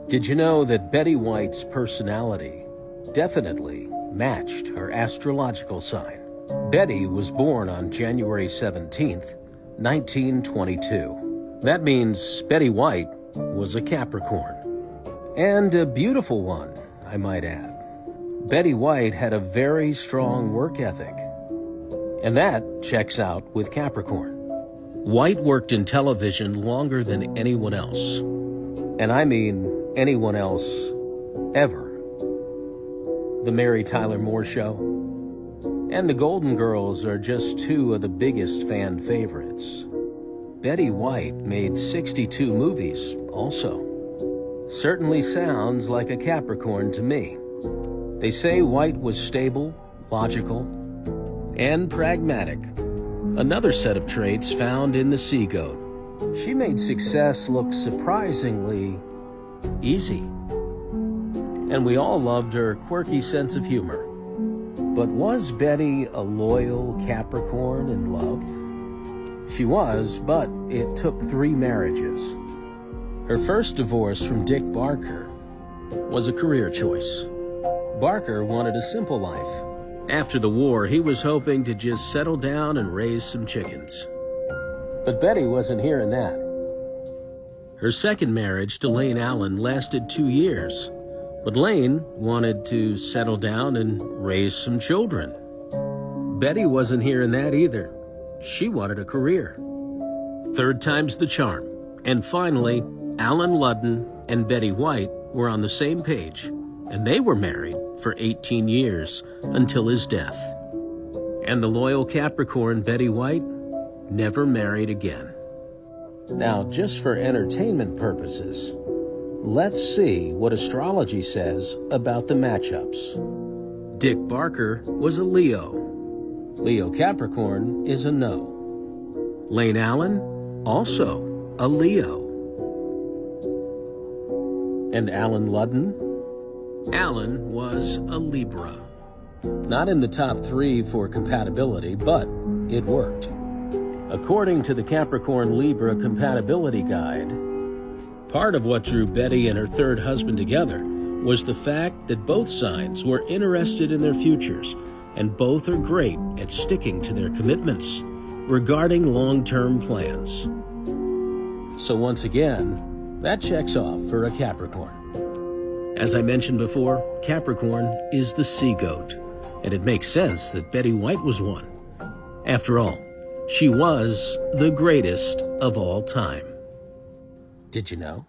Did you know that Betty White's personality definitely matched her astrological sign? Betty was born on January 17th, 1922. That means Betty White was a Capricorn. And a beautiful one, I might add. Betty White had a very strong work ethic. And that checks out with Capricorn. White worked in television longer than anyone else. And I mean anyone else ever. The Mary Tyler Moore Show and the Golden Girls are just two of the biggest fan favorites. Betty White made 62 movies also. Certainly sounds like a Capricorn to me. They say White was stable, logical, and pragmatic. Another set of traits found in the sea goat. She made success look surprisingly easy. And we all loved her quirky sense of humor. But was Betty a loyal Capricorn in love? She was, but it took 3 marriages. Her first divorce from Dick Barker was a career choice. Barker wanted a simple life. After the war, he was hoping to just settle down and raise some chickens. But Betty wasn't hearing that. Her second marriage to Lane Allen lasted 2 years, but Lane wanted to settle down and raise some children. Betty wasn't hearing that either. She wanted a career. Third time's the charm. And finally, Alan Ludden and Betty White were on the same page, and they were married for 18 years until his death. And the loyal Capricorn Betty White never married again. Now, just for entertainment purposes, let's see what astrology says about the matchups. Dick Barker was a Leo. Leo Capricorn is a no. Lane Allen, also a Leo. And Alan Ludden? Alan was a Libra. Not in the top 3 for compatibility, but it worked. According to the Capricorn-Libra Compatibility Guide, part of what drew Betty and her third husband together was the fact that both signs were interested in their futures, and both are great at sticking to their commitments regarding long-term plans. So once again, that checks off for a Capricorn. As I mentioned before, Capricorn is the sea goat, and it makes sense that Betty White was one. After all, she was the greatest of all time. Did you know?